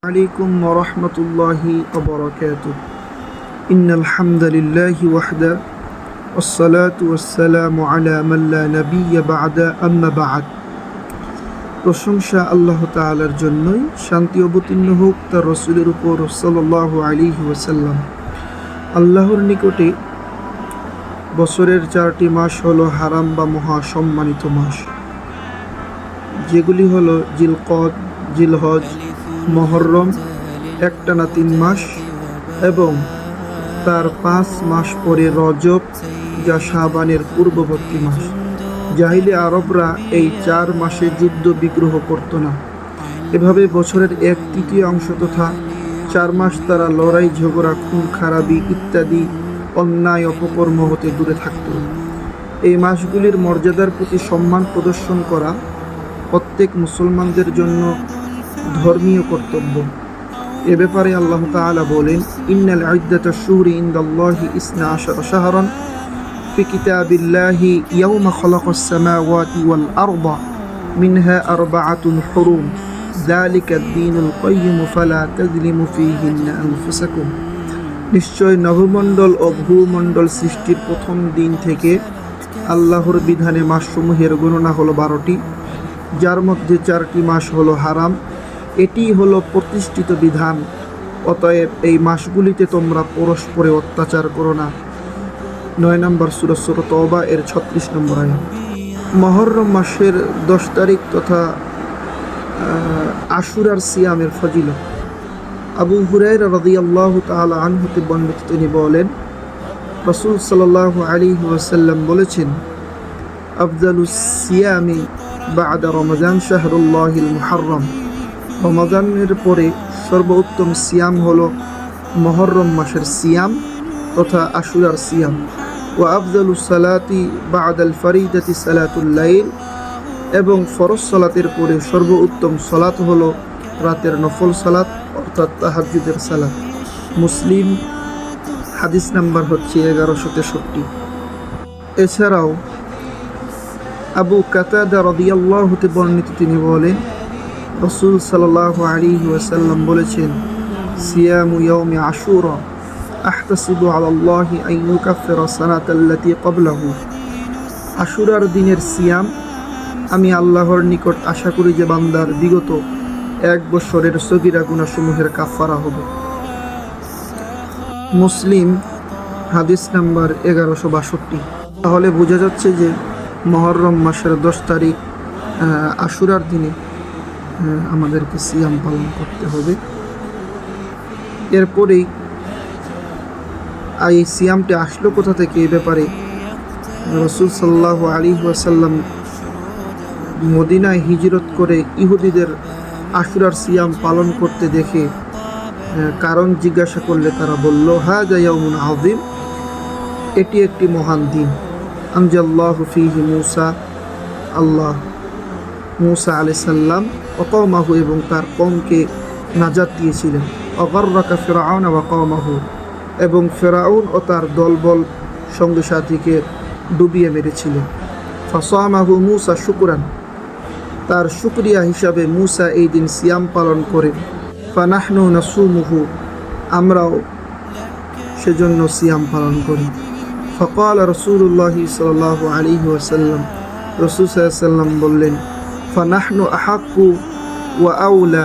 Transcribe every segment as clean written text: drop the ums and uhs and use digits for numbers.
عليكم ورحمة الله وبركاته إن الحمد لله وحده والصلاة والسلام على من لا نبي بعد أما بعد প্রশংসা আল্লাহ তাআলার জন্যই, শান্তি অবতীর্ণ হোক তার রাসূলের উপর সাল্লাল্লাহু আলাইহি ওয়াসাল্লাম। আল্লাহর নিকটে বছরের 4টি মাস হলো হারাম বা মহা সম্মানিত মাস, যেগুলি হলো জিলকদ, জিলহজ, মুহররম, একটানা 3 মাস, এবং তার 5 মাস পরে রজব, যা শাবানের পূর্ববর্তী মাস। জাহিলি আরবরা এই 4 মাসে যুদ্ধ বিগ্রহ করত না। এভাবে বছরের 1/3 অংশ তথা 4 মাস তারা লড়াই, ঝগড়া, খুন খারাপি ইত্যাদি অন্যায় অপকর্ম হতে দূরে থাকত। এই মাসগুলির মর্যাদার প্রতি সম্মান প্রদর্শন করা প্রত্যেক মুসলমানদের জন্য ধর্মীয় কর্তব্য। এ ব্যাপারে আল্লাহ তাআলা বলেন, ইন্নাল ইদ্দাতাশ শুহরি ইনদাল্লাহি 12 শাহরান ফি কিতাবিল্লাহি ইয়াওমা খালাকাস সামাওয়াতি ওয়াল আরদা মিনহা আরবাআতুন হুরুম যালিকা ad-দীনুল কাইয়্যিম ফালা তাযলিমু ফীহিন্না আনফুসাকুম। নিশ্চয় নভমণ্ডল ও ভূমণ্ডল সৃষ্টির প্রথম দিন থেকে আল্লাহর বিধানে মাসসমূহের গণনা হলো 12টি, যার মধ্যে 4টি মাস হলো হারাম। এটি হলো প্রতিষ্ঠিত বিধান। অতএব এই মাসগুলিতে তোমরা পরস্পরে অত্যাচার করো না। 9 নম্বর সূরা তওবা এর 36 নম্বর আয়াত। মুহররম মাসের 10 তারিখ তথা আশুরার সিয়ামের ফজিলত। আবু হুরায়রা রাদিয়াল্লাহু তাআলা আনহু থেকে বর্ণিত, তিনি বলেন, রাসূল সাল্লাল্লাহু আলাইহি ওয়াসাল্লাম বলেছেন, আফজালুস সিয়ামি বা'দা রমাদান শাহরুল্লাহিল মুহররম। রমাদানের পরে সর্বোত্তম সিয়াম হলো মুহররম মাসের সিয়াম তথা আশুরার সিয়াম। ওয়া আফজালুস সালাতি বা'দাল ফরিদাতি সালাতুল লাইল। এবং ফরজ সালাতের পরে সর্বোত্তম সালাত হলো রাতের নফল সালাত অর্থাৎ তাহাজ্জুদের সালাত। মুসলিম, হাদিস নাম্বার হচ্ছে 1163। এছাড়াও আবু কাতাদা রাদিয়াল্লাহু থেকে বর্ণিত, তিনি বলেন, রাসূল সাল্লাল্লাহু আলাইহি ওয়াসাল্লাম বলেছেন, সিয়ামু ইয়াউমি আশুরা আহতাসিবু আলাল্লাহি আন ইউকাফিরা সানাতাল্লাতী ক্বাবলাহু। আশুরার দিনের সিয়াম আমি আল্লাহর নিকট আশা করি যে বান্দার বিগত 1 বছরের সগীরা গুনাহসমূহের কাফারা হবে। মুসলিম, হাদিস নাম্বার 1162। তাহলে বোঝা যাচ্ছে যে মুহররম মাসের 10 তারিখ আশুরার দিনে আমাদেরকে সিয়াম পালন করতে হবে। এরপরেই এই সিয়ামটি আসলো কোথা থেকে, এ ব্যাপারে রাসূল সাল্লাল্লাহু আলাইহি ওয়াসাল্লাম মদিনায় হিজরত করে ইহুদিদের আশুরার সিয়াম পালন করতে দেখে কারণ জিজ্ঞাসা করলে তারা বলল, হাযা ইয়াউমুন আযীম, এটি একটি মহান দিন। আনজাল্লাহু ফীহি মূসা, আল্লাহ মূসা আলাইহিস সালাম ও কওমাহু এবং তার কওমকে নাজাত দিয়েছিলেন। অগররাকা ফিরআউন ওয়া কওমাহু, এবং ফিরআউন ও তার দলবল সঙ্গী সাথীকে ডুবিয়ে মেরেছিলেন। ফাসামাহু মূসা শুকরান, তার শুকরিয়া হিসাবে মূসা এই দিন সিয়াম পালন করেন। ফানাহনু নাসুমুহু, আমরাও সেজন্য সিয়াম পালন করি। ফাকাল রাসূলুল্লাহি সাল্লাল্লাহু আলাইহি ওয়াসাল্লাম, রাসূল সাল্লাল্লাহু আলাইহি ওয়াসাল্লাম বললেন, ফানাহনু আহাক্কু ওয়া আউলা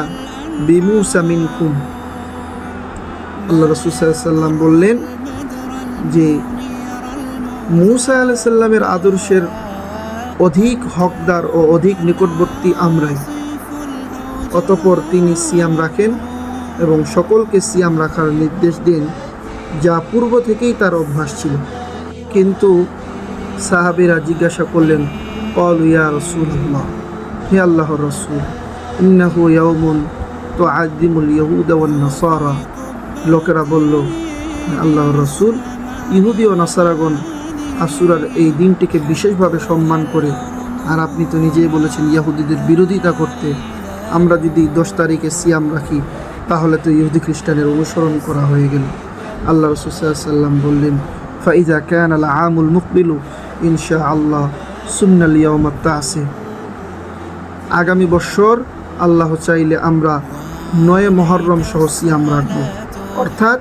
বিমূসা মিনকুম। আল্লাহ রাসূল সাল্লাল্লাহু আলাইহি ওয়াসাল্লাম বললেন যে মূসা আলাইহিস সালামের আদর্শের অধিক হকদার ও অধিক নিকটবর্তী আমরাই। অতঃপর তিনি সিয়াম রাখেন এবং সকলকে সিয়াম রাখার নির্দেশ দেন, যা পূর্ব থেকেই তার অভ্যাস ছিল। কিন্তু সাহাবীরা জিজ্ঞাসা করলেন, ক্বালু ইয়া রাসূলুল্লাহ, হে আল্লাহর রাসূল, ইন্নাহু ইয়াউমুন তুআযযিমুল ইয়াহুদা ওয়ান নাসারা। লোকেরা বলল, আল্লাহর রাসূল, ইহুদি ও নাসারাগণ আশুরার এই দিনটিকে বিশেষভাবে সম্মান করে, আর আপনি তো নিজেই বলেছেন ইহুদিদের বিরোধিতা করতে। আমরা যদি 10 তারিখে সিয়াম রাখি তাহলে তো ইহুদি খ্রিস্টানের অনুসরণ করা হয়ে গেল। আল্লাহ রাসূল সাল্লাল্লাহু আলাইহি ওয়াসাল্লাম বললেন, ফাইজা কানা আল আমুল মুকবিলু ইনশাআল্লাহ সুন্নাল ইয়াউমাত তাসি। আগামী বছর আল্লাহ চাইলে আমরা 9 মুহররম সহ সিয়াম রাখব। অর্থাৎ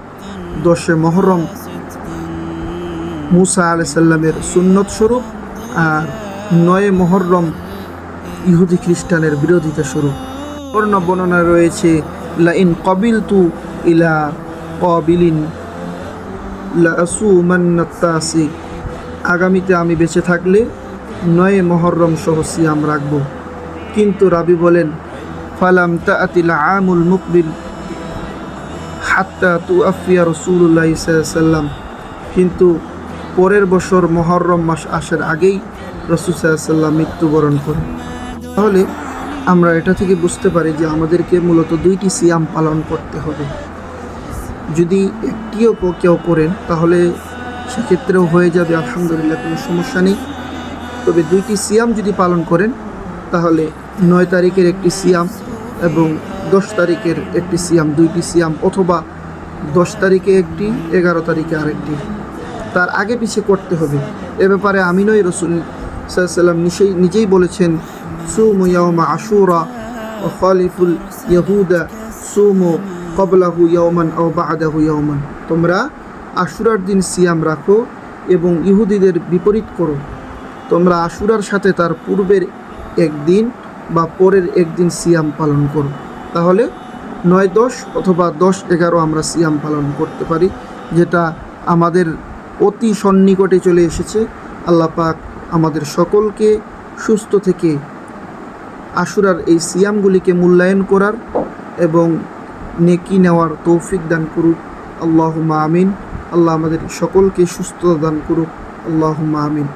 10 মুহররম মুসা আলাইহিস সালামের সুন্নত স্বরূপ, আর 9 মুহররম ইহুদি খ্রিস্টানের বিরোধিতা স্বরূপ। অন্য বর্ণনা রয়েছে লা ইন কাবিলতু ইলা কাবিলিন লা আসুমান্নাত তাসি, আগামীতে আমি বেঁচে থাকলে 9 মুহররম সহ সিয়াম রাখব। কিন্তু রাবি বলেন ফালাম তাআতিল আমুল মুকবিল হাত্তা তুআফিয়া রাসূলুল্লাহ সাল্লাল্লাহু আলাইহি সাল্লাম, কিন্তু পরের বছর মুহররম মাস আসার আগেই রাসূল সাল্লাল্লাহু আলাইহি সাল্লাম মৃত্যুবরণ করেন। তাহলে আমরা এটা থেকে বুঝতে পারি যে আমাদেরকে মূলত 2টি সিয়াম পালন করতে হবে। যদি একটিও কেউ করেন তাহলে সেক্ষেত্রেও হয়ে যাবে, আলহামদুলিল্লাহ, কোনো সমস্যা নেই। তবে 2টি সিয়াম যদি পালন করেন তাহলে 9 তারিখের একটি সিয়াম এবং 10 তারিখের একটি সিয়াম, 2টি সিয়াম, অথবা 10 তারিখে একটি, 11 তারিখে আরেকটি, তার আগে পিছিয়ে করতে হবে। এ ব্যাপারে আমিনই রাসূল সাল্লাল্লাহু আলাইহি সাল্লাম নিজেই বলেছেন সুমু ইয়াওমা আশুরা ওয়া খালিফুল ইয়াহুদা সুমু ক্বাবলাহু ইয়াওমান আও বা'দাহু ইয়াওমান, তোমরা আশুরার দিন সিয়াম রাখো এবং ইহুদিদের বিপরীত করো। তোমরা আশুরার সাথে তার পূর্বের একদিন বা পরের একদিন সিয়াম পালন করো। তাহলে 9-10 অথবা 10-11 আমরা সিয়াম পালন করতে পারি, যেটা আমাদের অতি সন্নিকটে চলে এসেছে। আল্লাহ পাক আমাদের সকলকে সুস্থ থেকে আশুরার এই সিয়ামগুলিকে মূল্যায়ন করার এবং নেকি নেওয়ার তৌফিক দান করুক। আল্লাহুম্মা আমিন। আল্লাহ আমাদের সকলকে সুস্থতা দান করুক। আল্লাহুম্মা আমিন।